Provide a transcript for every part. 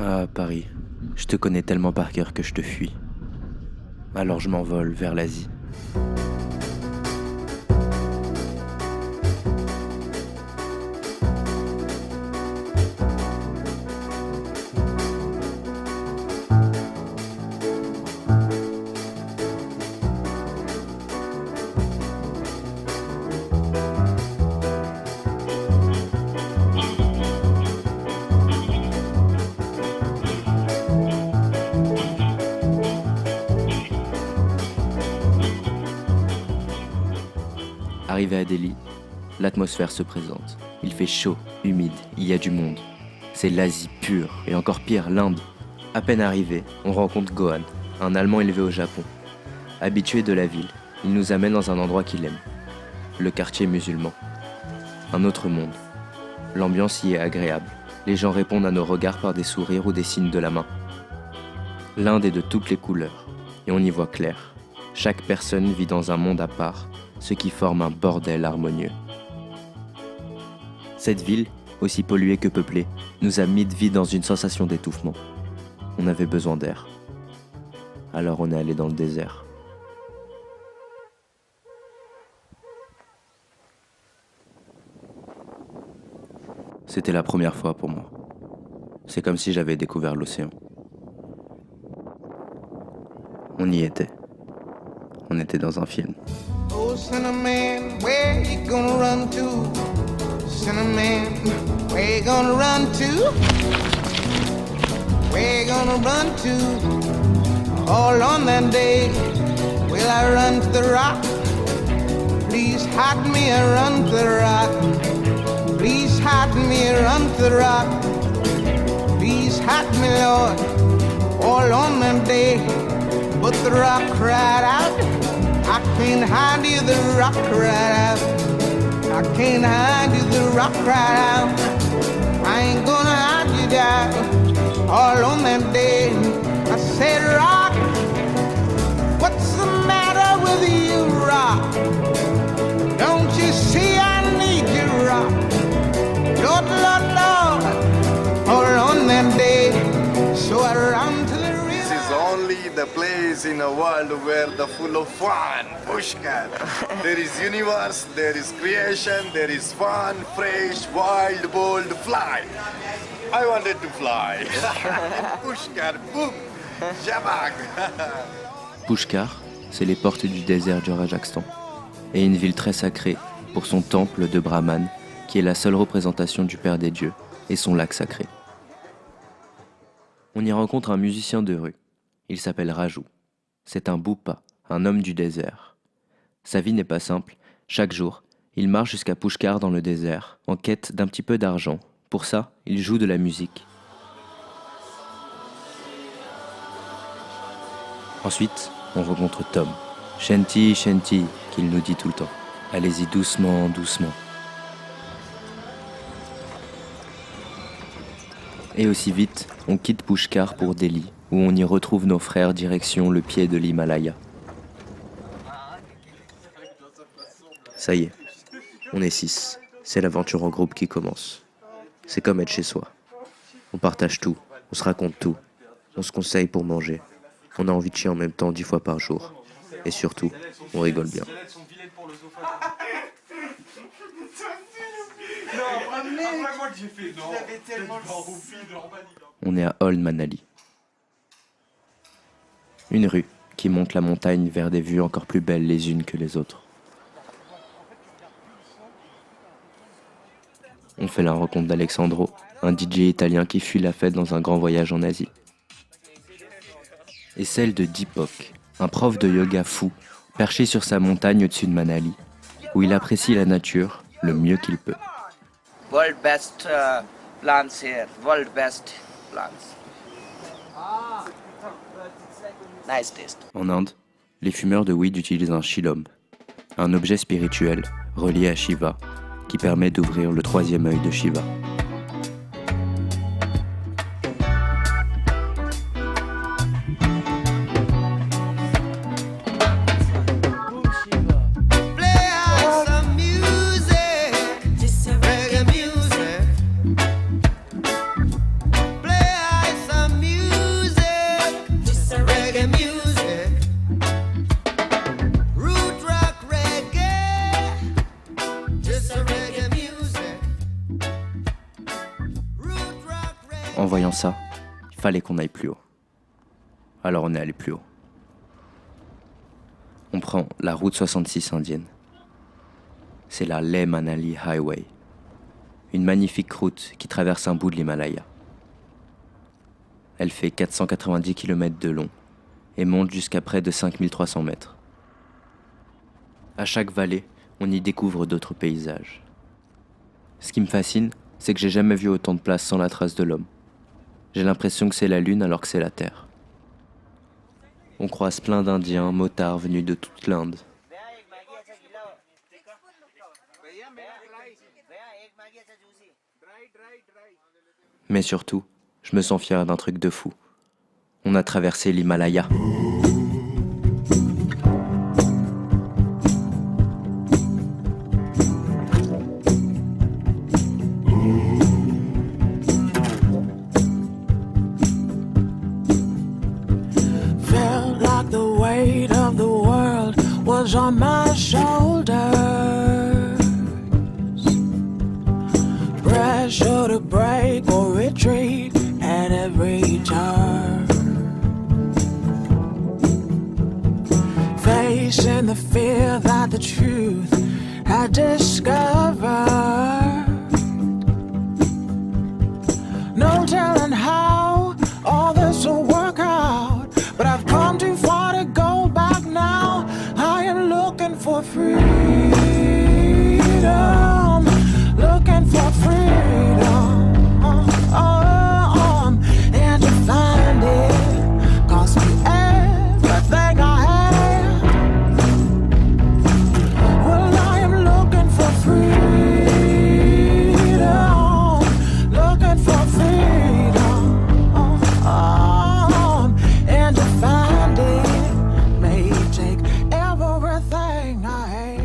Ah, Paris, je te connais tellement par cœur que je te fuis. Alors je m'envole vers l'Asie. Arrivé à Delhi, l'atmosphère se présente. Il fait chaud, humide, il y a du monde. C'est l'Asie pure, et encore pire, l'Inde. À peine arrivé, on rencontre Gohan, un Allemand élevé au Japon. Habitué de la ville, il nous amène dans un endroit qu'il aime. Le quartier musulman. Un autre monde. L'ambiance y est agréable. Les gens répondent à nos regards par des sourires ou des signes de la main. L'Inde est de toutes les couleurs, et on y voit clair. Chaque personne vit dans un monde à part, ce qui forme un bordel harmonieux. Cette ville, aussi polluée que peuplée, nous a mis de vie dans une sensation d'étouffement. On avait besoin d'air. Alors on est allé dans le désert. C'était la première fois pour moi. C'est comme si j'avais découvert l'océan. On y était. On était dans un film. Oh, Cinnamon, where you gonna run to? Cinnamon, where you gonna run to? Where you gonna run to? All on that day, will I run to the rock? Please hide me and run to the rock. Please hide me and run to the rock. Please hide me, Lord, all on that day. But the rock cried out, I can't hide you, the rock cried out. I can't hide you, the rock cried out. I ain't gonna hide you down. All on that day, I said, rock, what's the matter with you, rock? Don't you see I need you, rock? Lord, Lord, Lord, all on that day, so I ran to the river. This is only the place in the world where the full of fun, Pushkar. There is universe, there is creation, there is fun, fresh, wild, bold, fly. I wanted to fly. Pushkar, boum, Jabag. Pushkar, c'est les portes du désert du Rajasthan, et une ville très sacrée pour son temple de Brahman, qui est la seule représentation du Père des dieux, et son lac sacré. On y rencontre un musicien de rue. Il s'appelle Raju. C'est un Boupa, un homme du désert. Sa vie n'est pas simple. Chaque jour, il marche jusqu'à Pushkar dans le désert, en quête d'un petit peu d'argent. Pour ça, il joue de la musique. Ensuite, on rencontre Tom. Shanti, Shanti, qu'il nous dit tout le temps. Allez-y doucement, doucement. Et aussi vite, on quitte Pushkar pour Delhi, où on y retrouve nos frères direction le pied de l'Himalaya. Ça y est, on est 6. C'est l'aventure en groupe qui commence. C'est comme être chez soi. On partage tout, on se raconte tout, on se conseille pour manger. On a envie de chier en même temps 10 fois par jour. Et surtout, on rigole bien. On est à Old Manali. Une rue qui monte la montagne vers des vues encore plus belles les unes que les autres. On fait la rencontre d'Alexandro, un DJ italien qui fuit la fête dans un grand voyage en Asie. Et celle de Deepak, un prof de yoga fou, perché sur sa montagne au-dessus de Manali, où il apprécie la nature le mieux qu'il peut. World best plants here. World best plants. Nice taste. En Inde, les fumeurs de weed utilisent un shilom, un objet spirituel relié à Shiva, qui permet d'ouvrir le troisième œil de Shiva. En voyant ça, il fallait qu'on aille plus haut. Alors on est allé plus haut. On prend la route 66 indienne. C'est la Leh Manali Highway, une magnifique route qui traverse un bout de l'Himalaya. Elle fait 490 km de long et monte jusqu'à près de 5300 mètres. À chaque vallée, on y découvre d'autres paysages. Ce qui me fascine, c'est que j'ai jamais vu autant de place sans la trace de l'homme. J'ai l'impression que c'est la Lune alors que c'est la Terre. On croise plein d'Indiens, motards venus de toute l'Inde. Mais surtout, je me sens fier d'un truc de fou. On a traversé l'Himalaya. Felt like the weight of the world was on my shoulders. Pressure to break or retreat at every turn. Facing the fear that the truth had discovered. No telling how all this will work out, but I've come too far to go back now. I am looking for freedom, looking for freedom, and to find it cost me everything I have. Well, I am looking for freedom, looking for freedom, and to find it may take everything I hate.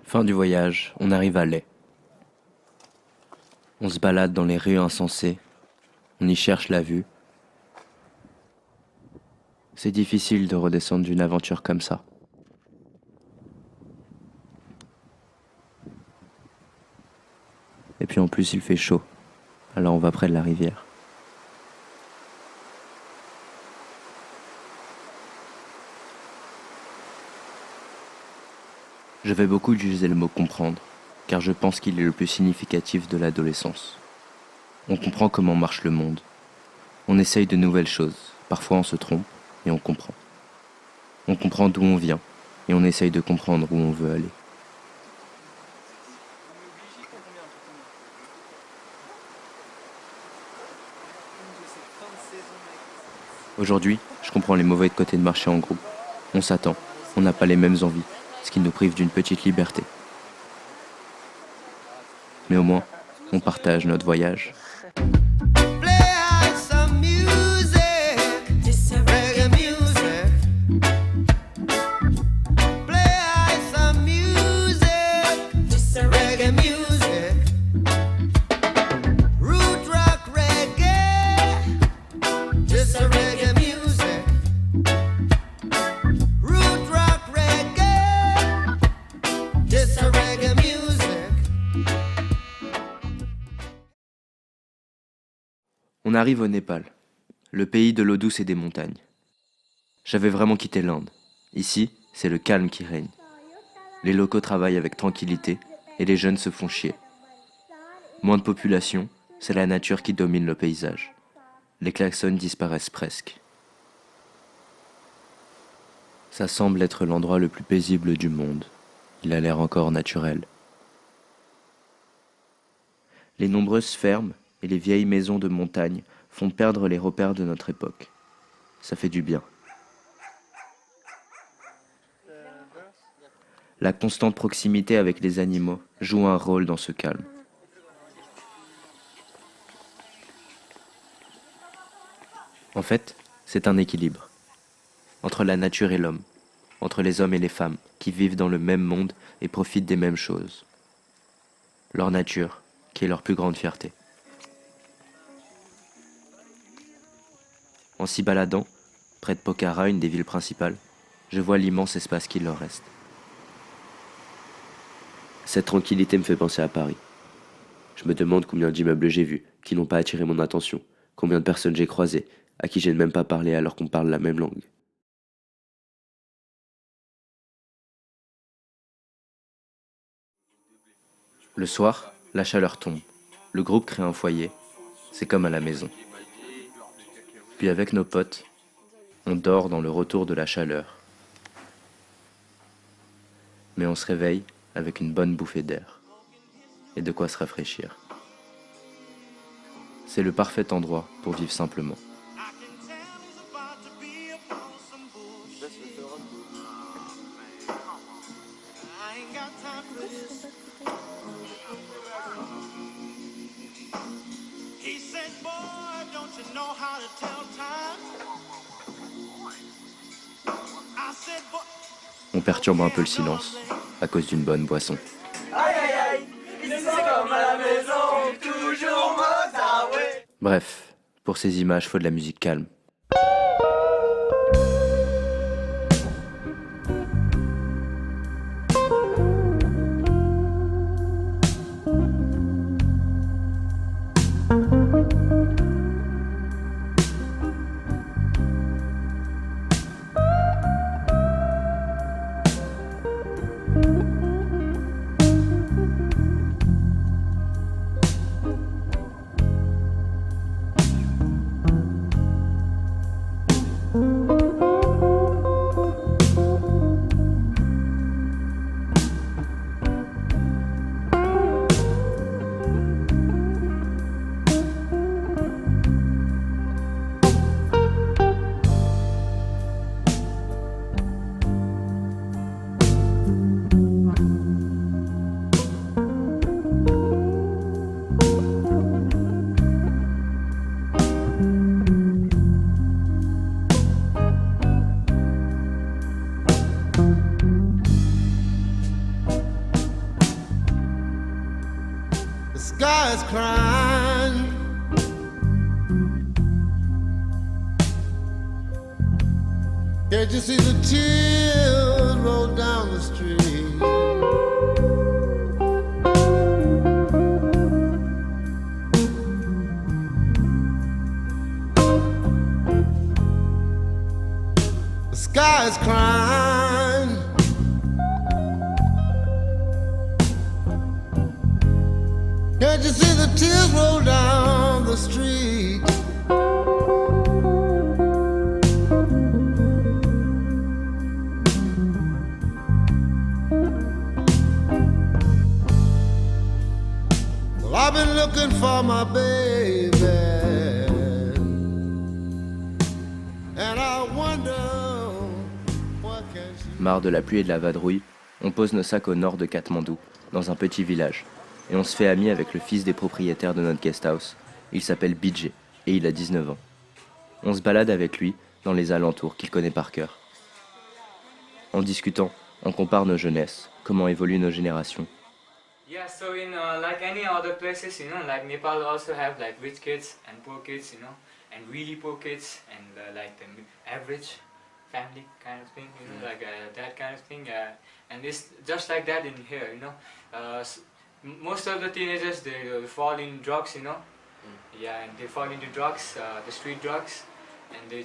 Fin du voyage, on arrive à Leh. On se balade dans les rues insensées, on y cherche la vue. C'est difficile de redescendre d'une aventure comme ça. Et puis en plus il fait chaud, alors on va près de la rivière. Je vais beaucoup utiliser le mot comprendre, car je pense qu'il est le plus significatif de l'adolescence. On comprend comment marche le monde. On essaye de nouvelles choses, parfois on se trompe, et on comprend. On comprend d'où on vient, et on essaye de comprendre où on veut aller. Aujourd'hui, je comprends les mauvais côtés de marcher en groupe. On s'attend, on n'a pas les mêmes envies, ce qui nous prive d'une petite liberté. Mais au moins, on partage notre voyage. Play some music, reggae music. Play some music, reggae music. Root rock reggae, just a reggae music. Root rock reggae, just a reggae music. On arrive au Népal, le pays de l'eau douce et des montagnes. J'avais vraiment quitté l'Inde. Ici, c'est le calme qui règne. Les locaux travaillent avec tranquillité et les jeunes se font chier. Moins de population, c'est la nature qui domine le paysage. Les klaxons disparaissent presque. Ça semble être l'endroit le plus paisible du monde. Il a l'air encore naturel. Les nombreuses fermes et les vieilles maisons de montagne font perdre les repères de notre époque. Ça fait du bien. La constante proximité avec les animaux joue un rôle dans ce calme. En fait, c'est un équilibre entre la nature et l'homme, entre les hommes et les femmes qui vivent dans le même monde et profitent des mêmes choses. Leur nature, qui est leur plus grande fierté. En s'y baladant, près de Pokhara, une des villes principales, je vois l'immense espace qu'il leur reste. Cette tranquillité me fait penser à Paris. Je me demande combien d'immeubles j'ai vus, qui n'ont pas attiré mon attention, combien de personnes j'ai croisées, à qui j'ai même pas parlé alors qu'on parle la même langue. Le soir, la chaleur tombe. Le groupe crée un foyer. C'est comme à la maison. Puis avec nos potes, on dort dans le retour de la chaleur. Mais on se réveille avec une bonne bouffée d'air. Et de quoi se rafraîchir. C'est le parfait endroit pour vivre simplement. On perturbe un peu le silence à cause d'une bonne boisson. Bref, pour ces images, faut de la musique calme. Sky is crying. Can't you see the tears roll down the street? The sky is crying. Can't you see the tears roll down the street? Well, I've been looking for my baby, and I wonder what can she... Marre de la pluie et de la vadrouille, on pose nos sacs au nord de Katmandou, dans un petit village. Et on se fait ami avec le fils des propriétaires de notre guest house. Il s'appelle BJ et il a 19 ans. On se balade avec lui dans les alentours qu'il connaît par cœur. En discutant, on compare nos jeunesses, comment évoluent nos générations. Yeah, so in like any other places, like Nepal also have like rich kids and poor kids, and really poor kids and like the average family kind of thing, like that kind of thing. And it's just like that in here, most of the teenagers, they fall in drugs, Yeah, and they fall into drugs, the street drugs, and they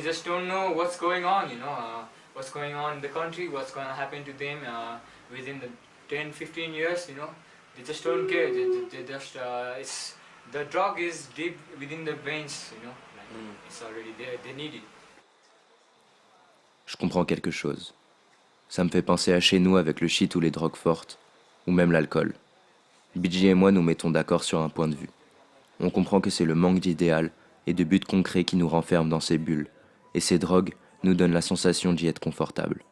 just don't know what's going on, what's going on in the country, what's going to happen to them within the 10-15 years, They just don't care. They just it's the drug is deep within the veins, It's already there. They need it. Je comprends quelque chose. Ça me fait penser à chez nous avec le shit ou les drogues fortes, ou même l'alcool. BJ et moi nous mettons d'accord sur un point de vue. On comprend que c'est le manque d'idéal et de buts concrets qui nous renferme dans ces bulles, et ces drogues nous donnent la sensation d'y être confortable.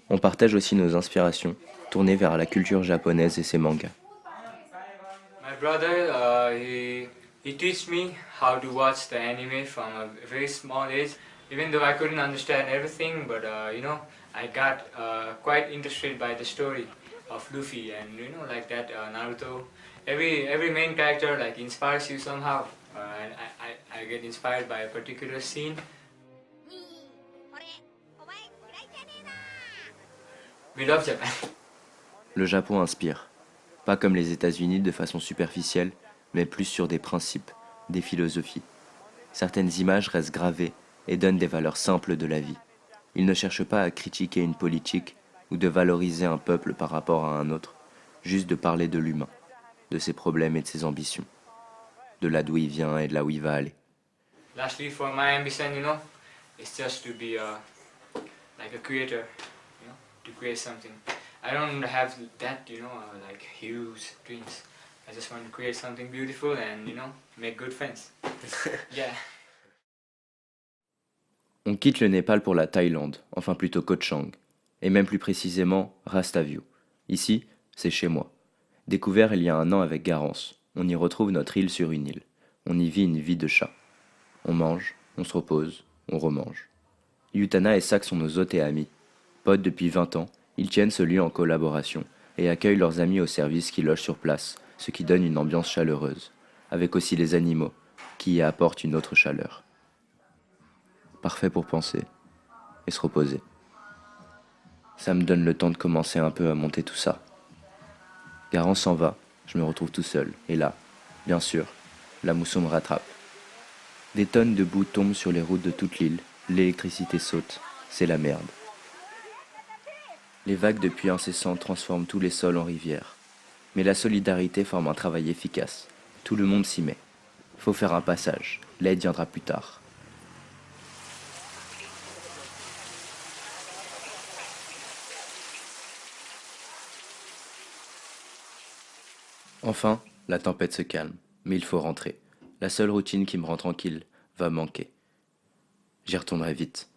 On partage aussi nos inspirations, tournées vers la culture japonaise et ses mangas. My brother, he teach me how to watch the anime from a very small age. Even though I couldn't understand everything, but I got quite interested by the story. of Luffy, and you know, like that Naruto. Every main character like inspires you somehow. And I get inspired by a particular scene. We love Japan. Le Japon inspire, pas comme les États-Unis de façon superficielle, mais plus sur des principes, des philosophies. Certaines images restent gravées et donnent des valeurs simples de la vie. Ils ne cherchent pas à critiquer une politique ou de valoriser un peuple par rapport à un autre, juste de parler de l'humain, de ses problèmes et de ses ambitions, de là d'où il vient et de là où il va aller. Lastly, for my ambition, you know, it's just to be like a creator, you know, to create something. I don't have that, you know, like huge dreams. I just want to create something beautiful and, you know, make good friends. Yeah. On quitte le Népal pour la Thaïlande, enfin plutôt Koh Chang, et même plus précisément Rastaview. Ici, c'est chez moi. Découvert il y a 1 an avec Garance, on y retrouve notre île sur une île. On y vit une vie de chat. On mange, on se repose, on remange. Yutana et Sak sont nos hôtes et amis. Potes depuis 20 ans, ils tiennent ce lieu en collaboration et accueillent leurs amis au service qui logent sur place, ce qui donne une ambiance chaleureuse, avec aussi les animaux, qui y apportent une autre chaleur. Parfait pour penser et se reposer. Ça me donne le temps de commencer un peu à monter tout ça. Garance s'en va, je me retrouve tout seul, et là, bien sûr, la mousson me rattrape. Des tonnes de boue tombent sur les routes de toute l'île, l'électricité saute, c'est la merde. Les vagues de pluie incessantes transforment tous les sols en rivières. Mais la solidarité forme un travail efficace. Tout le monde s'y met. Faut faire un passage, l'aide viendra plus tard. Enfin, la tempête se calme, mais il faut rentrer. La seule routine qui me rend tranquille va manquer. J'y retournerai vite.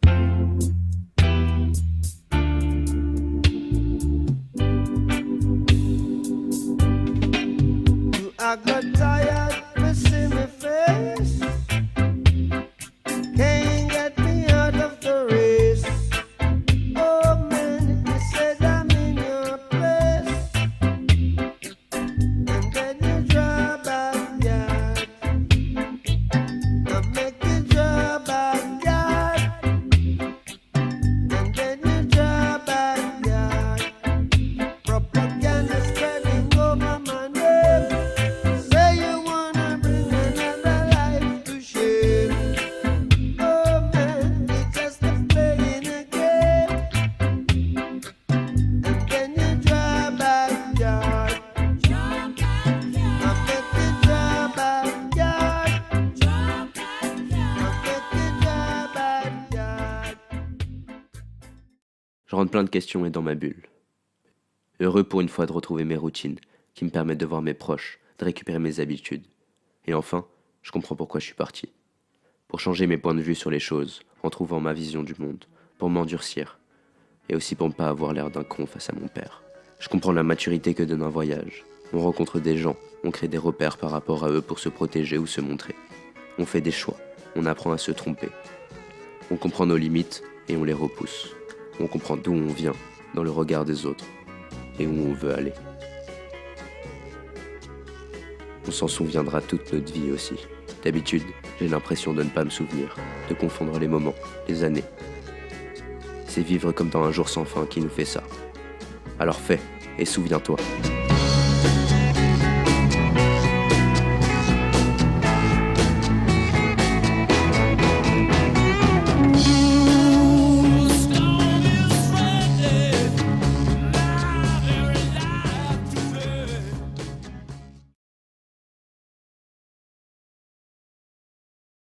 I got tired missing my face. Can't get me out of the race. Oh man, you said I'm in your place. And then you draw backyard. I make you draw backyard. And then you draw backyard. Propaganda spreading over my name. Say you wanna bring another life to shame. Oh man, it's just a playing a game. And then you draw backyard. I make you draw backyard. I make you draw backyard. Je rentre plein de questions et dans ma bulle. Heureux pour une fois de retrouver mes routines, qui me permettent de voir mes proches, de récupérer mes habitudes. Et enfin, je comprends pourquoi je suis parti. Pour changer mes points de vue sur les choses, en trouvant ma vision du monde, pour m'endurcir, et aussi pour ne pas avoir l'air d'un con face à mon père. Je comprends la maturité que donne un voyage. On rencontre des gens, on crée des repères par rapport à eux pour se protéger ou se montrer. On fait des choix, on apprend à se tromper. On comprend nos limites et on les repousse. On comprend d'où on vient, dans le regard des autres, et où on veut aller. On s'en souviendra toute notre vie aussi. D'habitude, j'ai l'impression de ne pas me souvenir, de confondre les moments, les années. C'est vivre comme dans un jour sans fin qui nous fait ça. Alors fais, et souviens-toi.